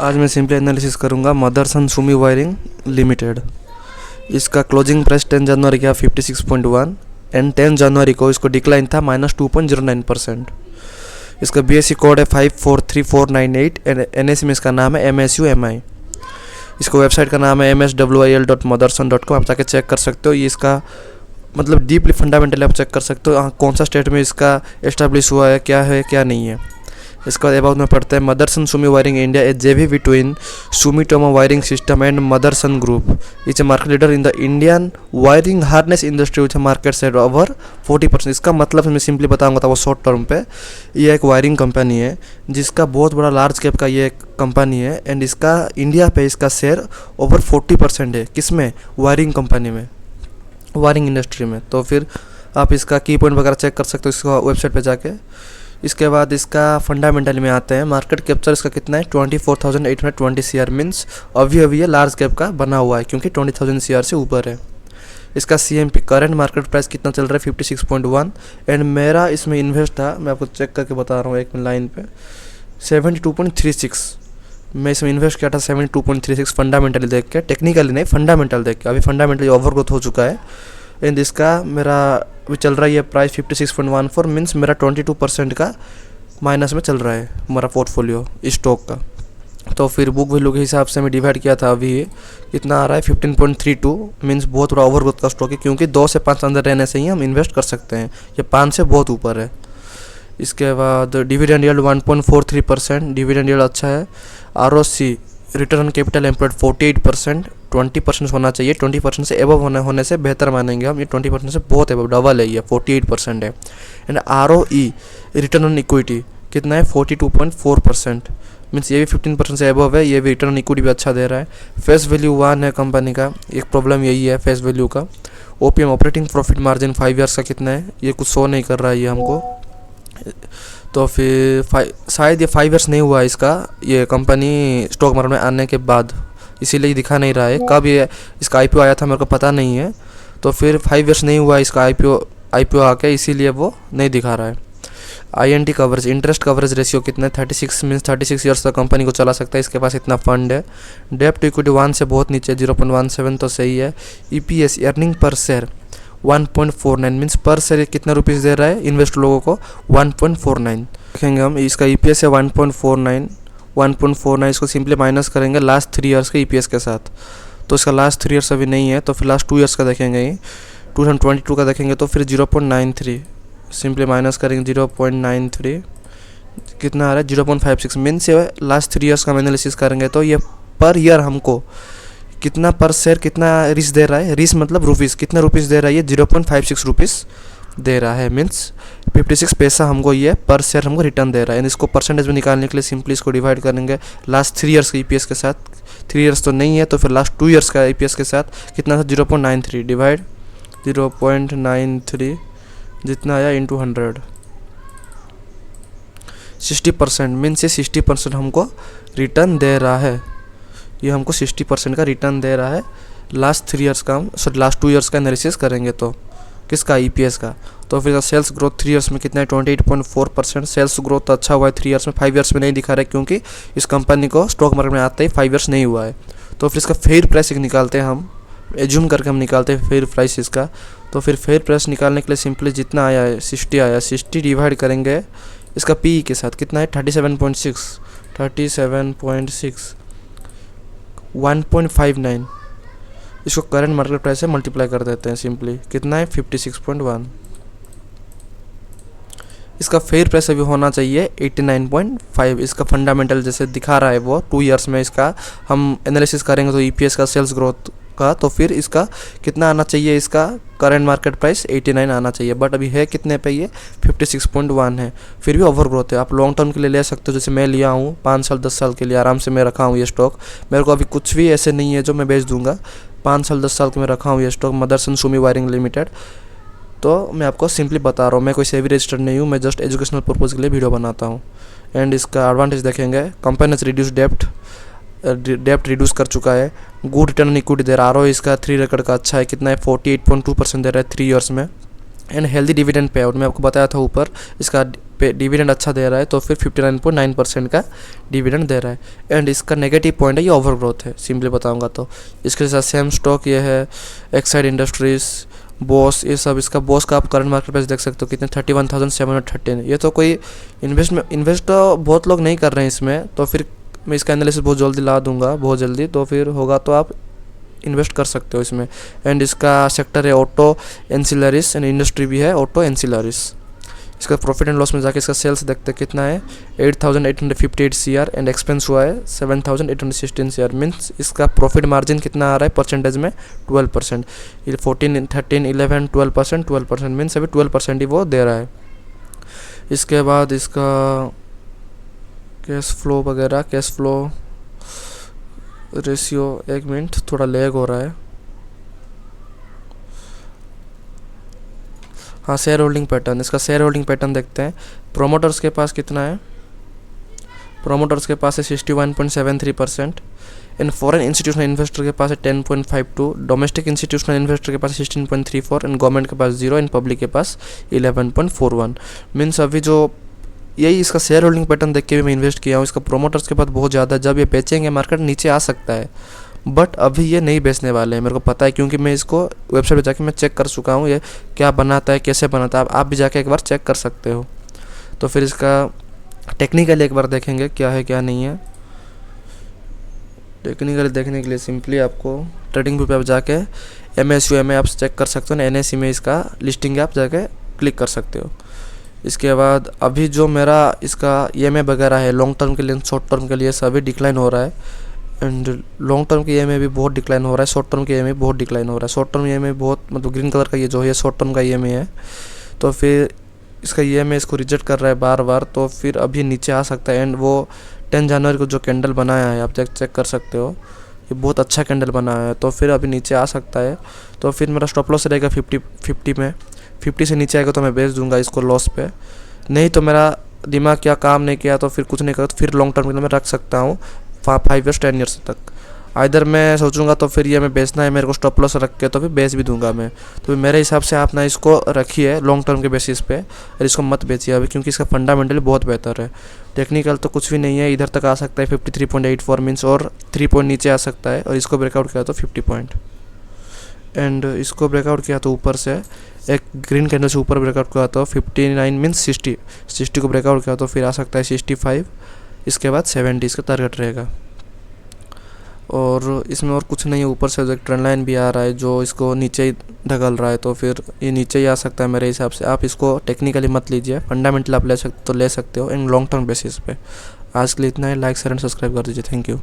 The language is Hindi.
आज मैं सिंपली एनालिसिस करूंगा मदरसन सुमी वायरिंग लिमिटेड। इसका क्लोजिंग प्राइस 10 जनवरी का 56.1 एंड 10 जनवरी को इसको डिक्लाइन था -2.09%। इसका BSE कोड है 543498 एंड NSE में इसका नाम है MSUMI। इसको वेबसाइट का नाम है mswil.motherson.com। आप जाके चेक कर सकते हो। ये इसका मतलब डीपली फंडामेंटली आप चेक कर सकते हो कौन सा स्टेट में इसका एस्टेब्लिश हुआ है क्या नहीं है। इसका बाद अबाउट में पढ़ते हैं Motherson Sumi wiring India a JV between Sumitomo wiring system and Motherson group is a market leader in the Indian wiring harness industry which market share over 40%। इसका मतलब मैं सिंपली बताऊंगा तो वो शॉर्ट टर्म पे ये एक वायरिंग कंपनी है जिसका बहुत बड़ा लार्ज कैप का ये कंपनी है एंड इसका इंडिया पे इसका शेयर ओवर 40% है। किस में? वायरिंग कंपनी में, वायरिंग इंडस्ट्री में। तो फिर आप इसका की पॉइंट वगैरह चेक कर सकते हो इसका वेबसाइट पे जाके। इसके बाद इसका फंडामेंटल में आते हैं। मार्केट कैप्चर इसका कितना है 24,820 CR मीन्स अभी ये लार्ज कैप का बना हुआ है क्योंकि 20,000 CR से ऊपर है। इसका CMP करंट मार्केट प्राइस कितना चल रहा है 56.1 एंड मेरा इसमें इन्वेस्ट था, मैं आपको चेक करके बता रहा हूँ एक लाइन पे 72.36। मैं इसमें इन्वेस्ट किया था 72.36 फंडामेंटली देख के, टेक्निकली नहीं फंडामेंटल देख के। अभी फंडामेंटली ओवरग्रोथ हो चुका है एंड इसका मेरा भी चल रहा है ये प्राइस 56.14 मीन्स मेरा 22% का माइनस में चल रहा है हमारा पोर्टफोलियो स्टॉक का। तो फिर बुक वैल्यू के हिसाब से मैं डिवाइड किया था, अभी कितना आ रहा है 15.32 मीन्स बहुत बड़ा ओवरग्रोथ का स्टॉक है क्योंकि 2 से 5 अंदर रहने से ही हम इन्वेस्ट कर सकते हैं, ये 5 से बहुत ऊपर है। इसके बाद डिविडेंड यील्ड 1.43%, डिविडेंड यील्ड अच्छा है। ROC रिटर्न कैपिटल एम्प्लॉयड 48%, 20% होना चाहिए, 20% से एबव होने से बेहतर मानेंगे हम। ये 20% से बहुत एबव डबल है, ये 48% है। And ROE return on equity कितना है 42.4% मीन्स ये भी 15% से एबव है। ये भी रिटर्न ऑन इक्विटी भी अच्छा दे रहा है। फेस वैल्यू 1 है कंपनी का, एक प्रॉब्लम यही है फेस वैल्यू का। OPM operating profit margin 5 years का कितना है ये कुछ शो नहीं कर रहा है ये हमको। तो फिर शायद ये 5 ईयर्स नहीं हुआ इसका, ये कंपनी स्टॉक मार्केट में आने के बाद, इसीलिए ये दिखा नहीं रहा है। कब ये इसका IPO आया था मेरे को पता नहीं है। तो फिर 5 ईयर्स नहीं हुआ इसका IPO आके, इसीलिए वो नहीं दिखा रहा है। INT coverage interest coverage ratio कितना है 36 मीन्स 36 ईयर्स तक कंपनी को चला सकता है, इसके पास इतना फंड है। डेप्ट टू इक्विटी 1 से बहुत नीचे 0.17 तो सही है। EPS earning per share 1.49 means पर शेयर कितना रुपीस दे रहा है इन्वेस्ट लोगों को 1.49 देखेंगे हम। इसका EPS है 1.49 इसको सिंपली माइनस करेंगे लास्ट 3 ईयर्स के EPS के साथ। तो इसका लास्ट 3 ईयर्स अभी नहीं है, तो फिर लास्ट 2 ईयर्स का देखेंगे, ये 2022 का देखेंगे तो फिर 0.93 सिंपली माइनस करेंगे 0.93 कितना आ रहा है 0.56 मीन्स लास्ट 3 ईयर्स का एनालिसिस करेंगे तो ये पर ईयर हमको कितना पर शेयर कितना रिस दे रहा है। रिस मतलब रुपीस, कितना रुपीस दे रहा है ये 0.56 रुपीस दे रहा है मीन्स 56 पैसा हमको ये पर शेयर हमको रिटर्न दे रहा है। इसको परसेंटेज में निकालने के लिए सिंपली इसको डिवाइड करेंगे लास्ट 3 ईयर्स के EPS के साथ। 3 ईयर्स तो नहीं है तो फिर लास्ट 2 ईयर्स का EPS के साथ कितना था 0.93 डिवाइड 0.93 जितना आया इंटू 100 60% मीन्स ये 60% हमको रिटर्न दे रहा है। ये हमको 60% का रिटर्न दे रहा है लास्ट 3 ईयर्स का, हम लास्ट 2 ईयर्स का एनालिसिस करेंगे तो किसका EPS का। तो फिर सेल्स ग्रोथ 3 ईयर्स में कितना है 28.4%। सेल्स ग्रोथ अच्छा हुआ है 3 ईयर्स में, 5 ईयर्स में नहीं दिखा रहा है क्योंकि इस कंपनी को स्टॉक मार्केट में आते ही 5 ईयर्स नहीं हुआ है। तो फिर इसका फेयर प्राइस निकालते हैं हम, एज्यूम करके हम निकालते हैं फेयर प्राइस इसका। तो फिर फेयर प्राइस निकालने के लिए सिंपली जितना आया है 60 आया, 60 डिवाइड करेंगे इसका PE के साथ कितना है 37.6 1.59 इसको करंट मार्केट प्राइस से मल्टीप्लाई कर देते हैं सिंपली, कितना है 56.1। इसका फेयर प्राइस अभी होना चाहिए 89.5। इसका फंडामेंटल जैसे दिखा रहा है वो 2 ईयर्स में इसका हम एनालिसिस करेंगे तो EPS का सेल्स ग्रोथ का, तो फिर इसका कितना आना चाहिए इसका करंट मार्केट प्राइस 89 आना चाहिए। बट अभी है कितने पे ये 56.1 है, फिर भी ओवर ग्रोथ है। आप लॉन्ग टर्म के लिए ले सकते हो, जैसे मैं लिया हूँ 5 साल 10 साल के लिए आराम से मैं रखा हूँ ये स्टॉक। मेरे को अभी कुछ भी ऐसे नहीं है जो मैं बेच दूंगा, 5 साल 10 साल के मैं रखा हूँ ये stock Motherson Sumi wiring limited. तो मैं आपको सिंपली बता रहा हूँ, मैं कोई सेवी रजिस्टर्ड नहीं हूँ, मैं जस्ट एजुकेशनल पर्पज़ के लिए वीडियो बनाता हूँ। एंड इसका एडवांटेज देखेंगे, कंपनी ने रिड्यूस डेप्ट रिड्यूस कर चुका है, गुड रिटर्न ऑन इक्विटी दे रहा है। ROE इसका 3 रेकॉर्ड का अच्छा है, कितना है 48.2% दे रहा है 3 ईयर्स में। And healthy dividend pay out, मैं आपको बताया था ऊपर, इसका डिविडेंड अच्छा दे रहा है तो फिर 59.9% का डिविडेंड दे रहा है। एंड इसका नेगेटिव पॉइंट है ये ओवर ग्रोथ है, सिंपली बताऊंगा तो। इसके साथ सेम स्टॉक ये है एक्साइड इंडस्ट्रीज, बॉस, ये सब। इसका बॉस का आप करंट मार्केट प्राइस देख सकते हो कितने, 31,713। ये तो कोई इन्वेस्ट तो बहुत लोग नहीं कर रहे हैं इसमें, तो फिर मैं इसका एनालिसिस बहुत जल्दी ला दूंगा, बहुत जल्दी, तो फिर होगा तो आप इन्वेस्ट कर सकते हो इसमें। एंड इसका सेक्टर है ऑटो एंसिलरीज, एंड इंडस्ट्री भी है ऑटो एंसिलरीज। इसका प्रॉफिट एंड लॉस में जाके इसका सेल्स देखते हैं कितना है, 8,858 CR, एंड एक्सपेंस हुआ है 7,816 CR। मीन्स इसका प्रॉफिट मार्जिन कितना आ रहा है परसेंटेज में, 12%। 14, 13, 11, 12%, 12%, मीन्स अभी 12% ही वो दे रहा है। इसके बाद इसका कैश फ्लो वगैरह, कैश फ्लो रेशियो, एक मिनट थोड़ा लैग हो रहा है। हाँ, शेयर होल्डिंग पैटर्न, इसका शेयर होल्डिंग पैटर्न देखते हैं। प्रोमोटर्स के पास कितना है, प्रोमोटर्स के पास है 61.73%। इन फॉरेन इंस्टीट्यूशनल इन्वेस्टर के पास है 10.52, डोमेस्टिक इंस्टीट्यूशनल इन्वेस्टर के पास 16.34, एंड गवर्नमेंट के पास 0, एंड पब्लिक के पास 11.41। मीन्स अभी जो यही इसका शेयर होल्डिंग पैटर्न देख के भी मैं इन्वेस्ट किया हूँ। इसका प्रोमोटर्स के पास बहुत ज़्यादा है, जब ये बेचेंगे मार्केट नीचे आ सकता है, बट अभी ये नहीं बेचने वाले हैं, मेरे को पता है, क्योंकि मैं इसको वेबसाइट पे जाके मैं चेक कर चुका हूँ ये क्या बनाता है, कैसे बनाता है। आप भी जाके एक बार चेक कर सकते हो। तो फिर इसका टेक्निकली एक बार देखेंगे क्या है क्या नहीं है। टेक्निकली देखने के लिए सिंपली आपको ट्रेडिंग व्यू पे आप जाके MSU में आप चेक कर सकते हो ना, NSE में इसका लिस्टिंग है, आप जाके क्लिक कर सकते हो। इसके बाद अभी जो मेरा इसका EMA वगैरह है लॉन्ग टर्म के लिए, शॉर्ट टर्म के लिए सभी डिक्लाइन हो रहा है। एंड लॉन्ग टर्म की EMA भी बहुत डिक्लाइन हो रहा है, शॉर्ट टर्म की EMA भी बहुत डिक्लाइन हो रहा है। शॉर्ट टर्म EMA बहुत मतलब ग्रीन कलर का ये जो है शॉर्ट टर्म का EMA है, तो फिर इसका EMA इसको रिजेक्ट कर रहा है बार बार, तो फिर अभी नीचे आ सकता है। एंड वो 10 जनवरी को जो कैंडल बनाया है आप चेक कर सकते हो, ये बहुत अच्छा कैंडल बनाया है, तो फिर अभी नीचे आ सकता है। तो फिर मेरा स्टॉप लॉस रहेगा 50 में, 50 से नीचे आएगा तो मैं बेच दूंगा इसको लॉस पे। नहीं तो मेरा दिमाग क्या काम नहीं किया तो फिर कुछ नहीं करा, तो फिर लॉन्ग टर्म के लिए मैं रख सकता हूँ 5 ईयर्स 10 ईयर्स तक। इधर मैं सोचूंगा तो फिर ये मैं बेचना है मेरे को स्टॉप लॉस रख के, तो फिर बेच भी दूंगा मैं। तो मेरे हिसाब से आप ना इसको रखिए लॉन्ग टर्म के बेसिस पे, और इसको मत बेचिए अभी, क्योंकि इसका फंडामेंटली बहुत बेहतर है। टेक्निकल तो कुछ भी नहीं है, इधर तक आ सकता है 53.84 मीन्स, और 3 पॉइंट नीचे आ सकता है, और इसको ब्रेकआउट किया तो 50 पॉइंट, एंड इसको ब्रेकआउट किया तो ऊपर से एक ग्रीन कैंडल से ऊपर ब्रेकआउट किया तो 59 मीन्स 60 को ब्रेकआउट किया तो फिर आ सकता है 65, इसके बाद 70 इसका टारगेट रहेगा। और इसमें और कुछ नहीं है, ऊपर से एक ट्रेंड लाइन भी आ रहा है जो इसको नीचे ही ढकल रहा है, तो फिर ये नीचे ही आ सकता है मेरे हिसाब से। आप इसको टेक्निकली मत लीजिए, फंडामेंटल आप ले सकते हो एंड लॉन्ग टर्म बेसिस पे। आज के लिए इतना ही, लाइक शेयर एंड सब्सक्राइब कर दीजिए। Thank you.